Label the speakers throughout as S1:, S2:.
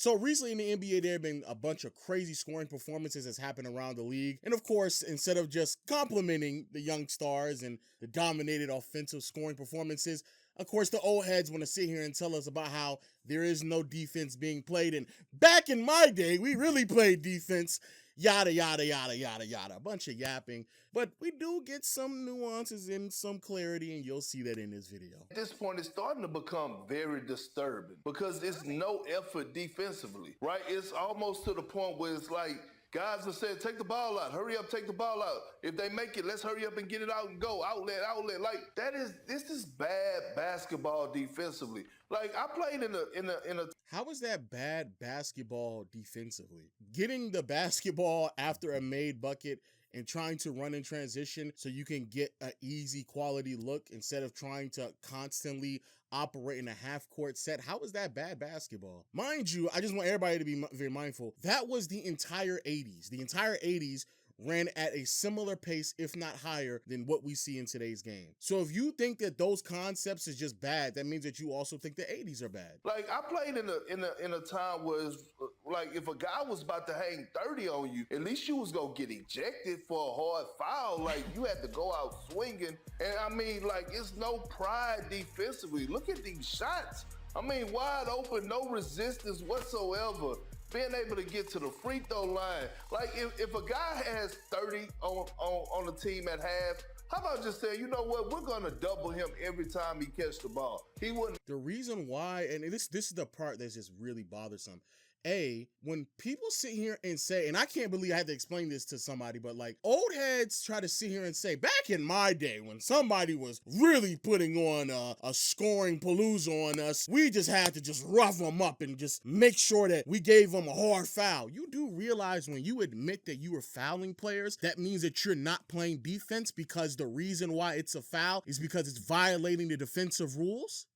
S1: So recently in the NBA, there have been a bunch of crazy scoring performances that's happened around the league. And of course, instead of just complimenting the young stars and the dominated offensive scoring performances, of course, the old heads want to sit here and tell us about how there is no defense being played. And back in my day, we really played defense. Yada, yada, yada, yada, yada. A bunch of yapping. But we do get some nuances and some clarity, and you'll see that in this video.
S2: At this point, it's starting to become very disturbing because it's no effort defensively, right? It's almost to the point where it's like, guys are saying, take the ball out, hurry up, take the ball out. If they make it, let's hurry up and get it out and go. Outlet. Like, this is bad basketball defensively. Like, I played in a
S1: How is that bad basketball defensively? Getting the basketball after a made bucket and trying to run in transition so you can get an easy quality look instead of trying to constantly operate in a half-court set. How is that bad basketball? Mind you, I just want everybody to be very mindful. That was the entire 80s. The entire 80s ran at a similar pace, if not higher, than what we see in today's game. So if you think that those concepts is just bad, that means that you also think the 80s are bad.
S2: Like, I played in a time where it's like, if a guy was about to hang 30 on you, at least you was gonna get ejected for a hard foul. Like, you had to go out swinging. And I mean, like, it's no pride defensively. Look at these shots. I mean, wide open, no resistance whatsoever. Being able to get to the free throw line. Like, if a guy has 30 on the team at half, how about just saying, you know what, we're going to double him every time he catch the ball. He wouldn't.
S1: The reason why, and this is the part that's just really bothersome. When people sit here and say, and I can't believe I had to explain this to somebody, but like, old heads try to sit here and say, back in my day when somebody was really putting on a scoring palooza on us, we just had to just rough them up and just make sure that we gave them a hard foul. You do realize when you admit that you were fouling players, that means that you're not playing defense because the reason why it's a foul is because it's violating the defensive rules?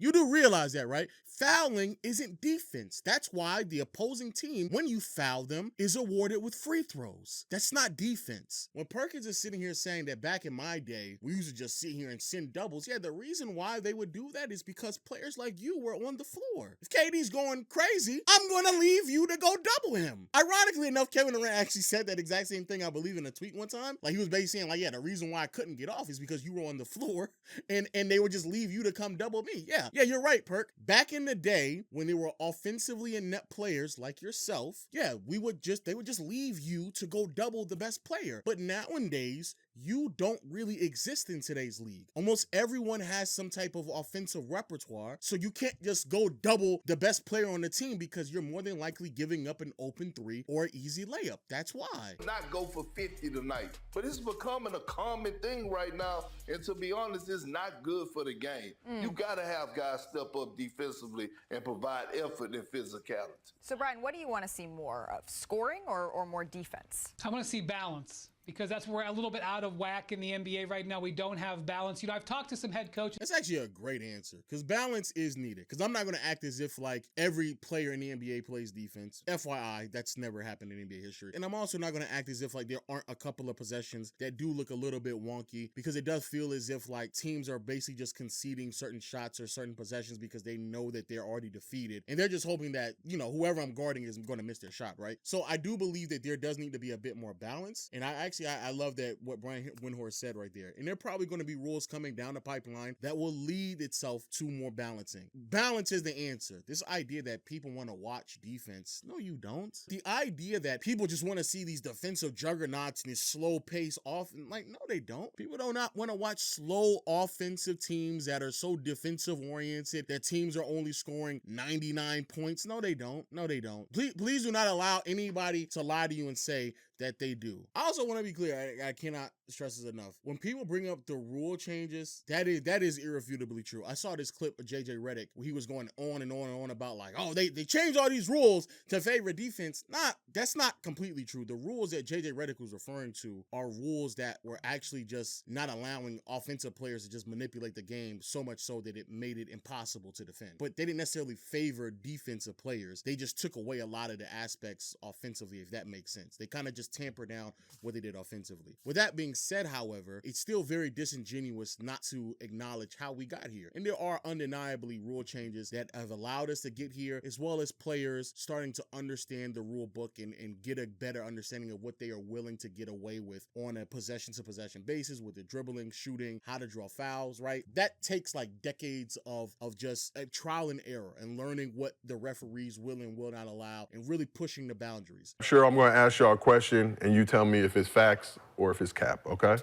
S1: You do realize that, right? Fouling isn't defense. That's why the opposing team, when you foul them, is awarded with free throws. That's not defense. When Perkins is sitting here saying that back in my day, we used to just sit here and send doubles, yeah, the reason why they would do that is because players like you were on the floor. If KD's going crazy, I'm going to leave you to go double him. Ironically enough, Kevin Durant actually said that exact same thing, I believe, in a tweet one time. Like, he was basically saying, like, yeah, the reason why I couldn't get off is because you were on the floor and they would just leave you to come double me. Yeah, you're right, Perk. Back in the day, when they were offensively inept players like yourself, yeah, they would just leave you to go double the best player. But nowadays, you don't really exist in today's league. Almost everyone has some type of offensive repertoire, so you can't just go double the best player on the team because you're more than likely giving up an open three or an easy layup. That's why.
S2: Not go for 50 tonight. But it's becoming a common thing right now, and to be honest, it's not good for the game. You gotta have guys step up defensively and provide effort and physicality.
S3: So, Brian, what do you want to see more of, scoring or more defense?
S4: I want to see balance, because that's where we're a little bit out of whack in the NBA right now. We don't have balance. You know, I've talked to some head coaches.
S1: That's actually a great answer, because balance is needed. Because I'm not going to act as if like every player in the NBA plays defense. FYI, that's never happened in NBA history. And I'm also not going to act as if like there aren't a couple of possessions that do look a little bit wonky, because it does feel as if like teams are basically just conceding certain shots or certain possessions because they know that they're already defeated. And they're just hoping that, you know, whoever I'm guarding is going to miss their shot, right? So I do believe that there does need to be a bit more balance. And I love that what Brian Windhorst said right there. And there are probably going to be rules coming down the pipeline that will lead itself to more balancing. Balance is the answer. This idea that people want to watch defense, no, you don't. The idea that people just want to see these defensive juggernauts and this slow pace off, like, no, they don't. People do not want to watch slow offensive teams that are so defensive oriented that teams are only scoring 99 points. No, they don't. No, they don't. Please do not allow anybody to lie to you and say that they do. I also want to be clear, I cannot stress this enough. When people bring up the rule changes, that is irrefutably true. I saw this clip of JJ Redick where he was going on and on and on about like, oh, they changed all these rules to favor defense. That's not completely true. The rules that JJ Redick was referring to are rules that were actually just not allowing offensive players to just manipulate the game so much so that it made it impossible to defend. But they didn't necessarily favor defensive players. They just took away a lot of the aspects offensively, if that makes sense. They kind of just tamper down what they did offensively. With that being said, however, it's still very disingenuous not to acknowledge how we got here. And there are undeniably rule changes that have allowed us to get here, as well as players starting to understand the rule book and get a better understanding of what they are willing to get away with on a possession-to-possession basis with the dribbling, shooting, how to draw fouls, right? That takes like decades of just a trial and error and learning what the referees will and will not allow and really pushing the boundaries.
S5: Sure, I'm going to ask y'all a question, and you tell me if it's facts or if it's cap, okay?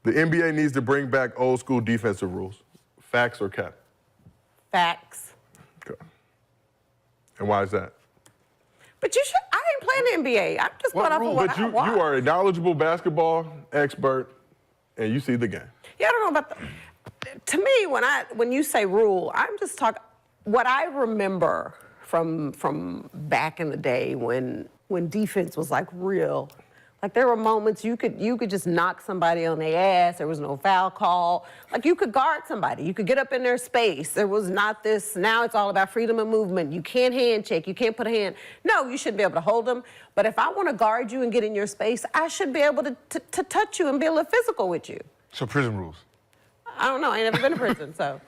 S5: The NBA needs to bring back old school defensive rules. Facts or cap?
S6: Facts.
S5: Okay. And why is that?
S6: But you should. I ain't playing the NBA. I'm just going off of what I watch.
S5: You are a knowledgeable basketball expert, and you see the game.
S6: Yeah, I don't know about to me, when you say rule, I'm just talking. What I remember from back in the day when defense was like real. Like there were moments you could just knock somebody on their ass. There was no foul call. Like you could guard somebody. You could get up in their space. There was not this, now it's all about freedom of movement. You can't hand check. You can't put a hand. No, you shouldn't be able to hold them. But if I want to guard you and get in your space, I should be able to touch you and be a little physical with you.
S7: So prison rules.
S6: I don't know. I ain't never been to prison, so.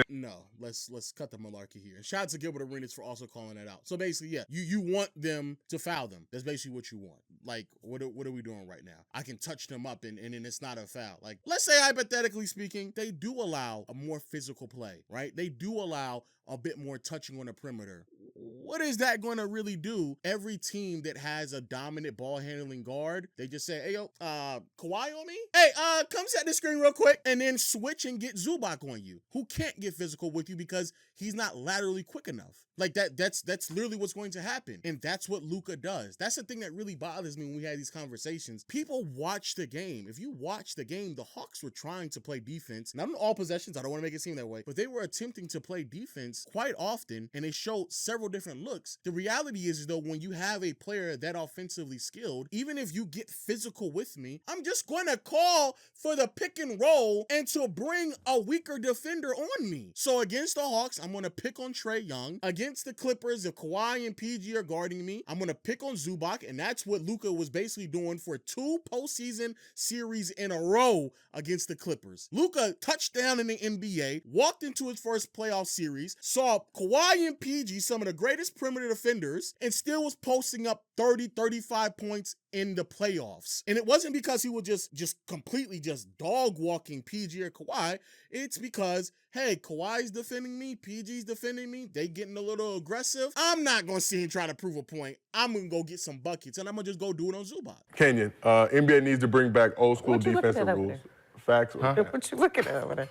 S1: No, let's cut the malarkey here. And shout out to Gilbert Arenas for also calling that out. So basically, yeah, you want them to foul them. That's basically what you want. Like, what are we doing right now? I can touch them up and then it's not a foul. Like, let's say hypothetically speaking, they do allow a more physical play, right? They do allow a bit more touching on the perimeter. What is that going to really do? Every team that has a dominant ball handling guard, they just say, hey, yo, Kawhi on me? Hey, come set the screen real quick and then switch and get Zubac on you, who can't get physical with you because he's not laterally quick enough. Like that's literally what's going to happen. And that's what Luka does. That's the thing that really bothers me when we had these conversations. People watch the game. If you watch the game, the Hawks were trying to play defense. Not in all possessions, I don't want to make it seem that way, but they were attempting to play defense quite often, and they showed several different looks. The reality is though, when you have a player that offensively skilled, even if you get physical with me, I'm just going to call for the pick and roll and to bring a weaker defender on me. So against the Hawks, I'm going to pick on Trae Young. Against the Clippers, if Kawhi and PG are guarding me, I'm going to pick on Zubac, and that's what Luka was basically doing for 2 postseason series in a row against the Clippers. Luka touched down in the NBA, walked into his first playoff series, saw Kawhi and PG, some of the greatest perimeter defenders, and still was posting up 30, 35 points in the playoffs. And it wasn't because he was just completely just dog walking PG or Kawhi. It's because, hey, Kawhi's defending me, PG's defending me, they getting a little aggressive. I'm not going to sit and try to prove a point. I'm going to go get some buckets, and I'm going to just go do it on Zubac.
S5: Kenyon, NBA needs to bring back old school defensive rules. Facts or cap?
S6: What you looking at over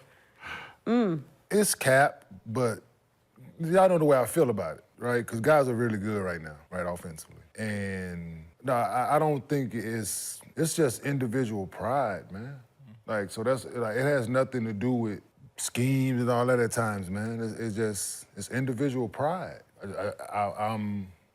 S6: there?
S7: It's cap, but y'all know the way I feel about it, right? Because guys are really good right now, right, offensively. And no, I don't think it's just individual pride, man. Like, so that's, like, it has nothing to do with schemes and all that at times, man. It's individual pride.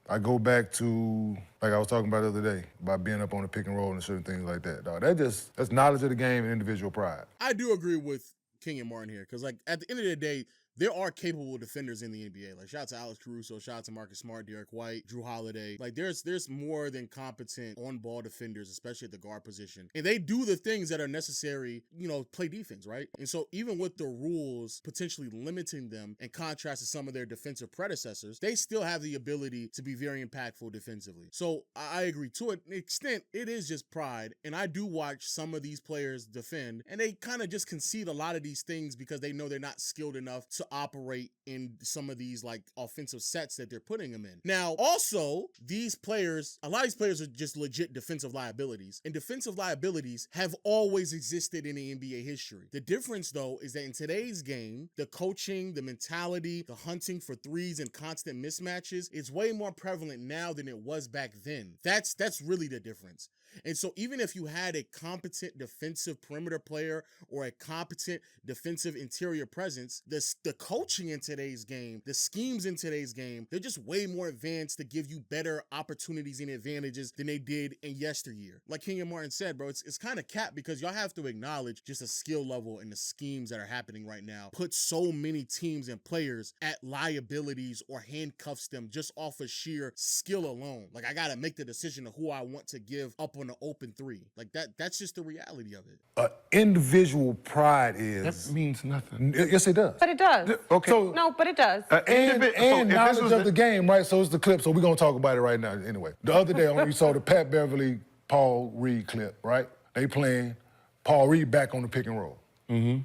S7: I go back to, like I was talking about the other day, about being up on the pick and roll and certain things like that. Dog, that's knowledge of the game and individual pride.
S1: I do agree with King and Martin here, because like at the end of the day, there are capable defenders in the NBA. Like, shout out to Alex Caruso, shout out to Marcus Smart, Derek White, Drew Holiday. Like, there's more than competent on-ball defenders, especially at the guard position. And they do the things that are necessary, play defense, right? And so even with the rules potentially limiting them in contrast to some of their defensive predecessors, they still have the ability to be very impactful defensively. So I agree. To an extent, it is just pride. And I do watch some of these players defend, and they kind of just concede a lot of these things because they know they're not skilled enough to operate in some of these like offensive sets that they're putting them in. Now, also, these players, a lot of these players are just legit defensive liabilities, and defensive liabilities have always existed in the NBA history. The difference, though, is that in today's game, the coaching, the mentality, the hunting for threes and constant mismatches is way more prevalent now than it was back then. That's really the difference. And so even if you had a competent defensive perimeter player or a competent defensive interior presence, the coaching in today's game, the schemes in today's game, they're just way more advanced to give you better opportunities and advantages than they did in yesteryear. Like King and Martin said, bro, it's kind of capped because y'all have to acknowledge just the skill level and the schemes that are happening right now put so many teams and players at liabilities or handcuffs them just off of sheer skill alone. Like, I got to make the decision of who I want to give up on on an open three. Like that's just the reality of it.
S7: Individual pride is.
S5: That means nothing.
S7: Yes, it does.
S6: But it does.
S5: Okay.
S7: So,
S6: No, but it does.
S7: and
S5: if this
S7: knowledge
S5: was
S7: of the game, right? So it's the clip. So we're gonna talk about it right now. Anyway, the other day you saw the Pat Beverly, Paul Reed clip, right? They playing Paul Reed back on the pick and roll,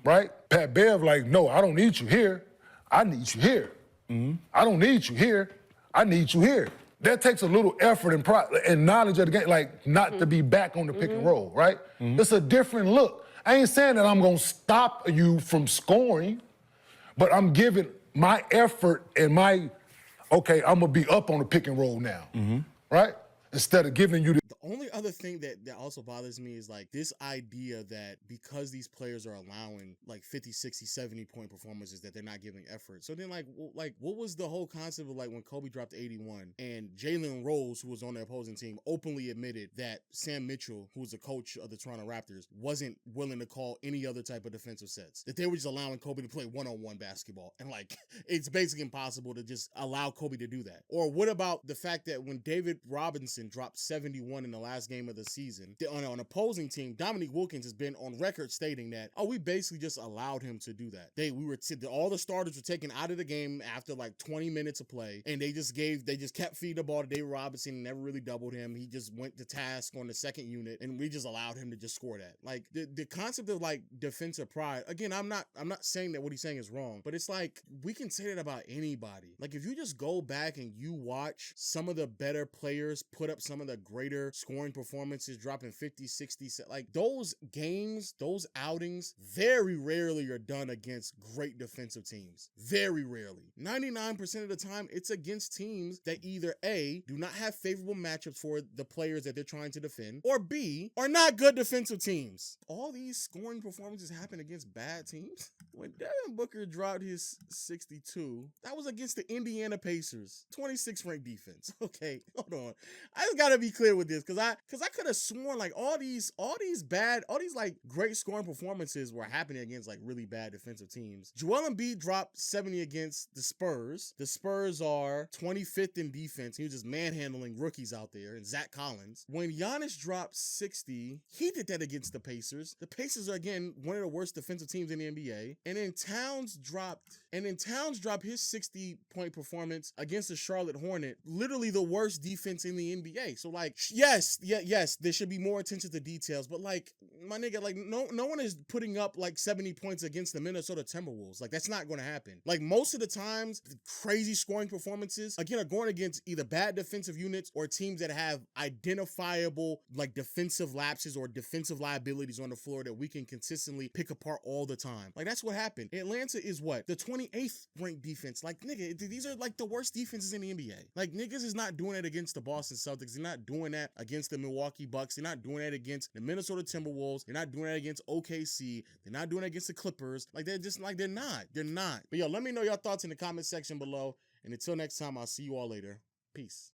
S7: right? Pat Bev like, no, I don't need you here. I need you here. I don't need you here. I need you here. That takes a little effort and pride and knowledge of the game, like not to be back on the pick and roll, right? It's a different look. I ain't saying that I'm gonna stop you from scoring, but I'm giving my effort and okay, I'm gonna be up on the pick and roll now, right? Instead of giving you the
S1: only other thing that also bothers me is like this idea that because these players are allowing like 50, 60, 70 point performances that they're not giving effort. So then like what was the whole concept of like when Kobe dropped 81 and Jalen Rose, who was on the opposing team, openly admitted that Sam Mitchell, who was the coach of the Toronto Raptors, wasn't willing to call any other type of defensive sets, that they were just allowing Kobe to play one-on-one basketball. And like, it's basically impossible to just allow Kobe to do that. Or what about the fact that when David Robinson dropped 71 in the last game of the season, on an opposing team, Dominique Wilkins has been on record stating that, we basically just allowed him to do that. All the starters were taken out of the game after like 20 minutes of play, and they just kept feeding the ball to David Robinson and never really doubled him. He just went to task on the second unit, and we just allowed him to just score that. Like the concept of like defensive pride, again, I'm not saying that what he's saying is wrong, but it's like we can say that about anybody. Like if you just go back and you watch some of the better players put up some of the greater scoring performances, dropping 50, 60, like those games, those outings very rarely are done against great defensive teams. Very rarely. 99% of the time, it's against teams that either A, do not have favorable matchups for the players that they're trying to defend, or B, are not good defensive teams. All these scoring performances happen against bad teams. When Devin Booker dropped his 62, that was against the Indiana Pacers, 26th ranked defense. Okay, hold on. I just gotta be clear with this because I could have sworn like all these like great scoring performances were happening against like really bad defensive teams. Joel Embiid dropped 70 against the Spurs. The Spurs are 25th in defense. He was just manhandling rookies out there, and Zach Collins. When Giannis dropped 60, he did that against the Pacers. The Pacers are again one of the worst defensive teams in the NBA. And then Towns dropped his 60-point performance against the Charlotte Hornet, literally the worst defense in the NBA. So like, yes, there should be more attention to details, but like, my nigga, like no one is putting up like 70 points against the Minnesota Timberwolves. Like that's not going to happen. Like most of the times, crazy scoring performances again are going against either bad defensive units or teams that have identifiable like defensive lapses or defensive liabilities on the floor that we can consistently pick apart all the time. Like that's what happened. Atlanta is what? The 28th ranked defense. Like nigga, these are like the worst defenses in the NBA. Like niggas is not doing it against the Boston Celtics. They're not doing that against the Milwaukee Bucks. They're not doing that against the Minnesota Timberwolves. They're not doing that against OKC. They're not doing it against the Clippers. Like they're just like, they're not. But yo, let me know your thoughts in the comment section below. And until next time, I'll see you all later. Peace.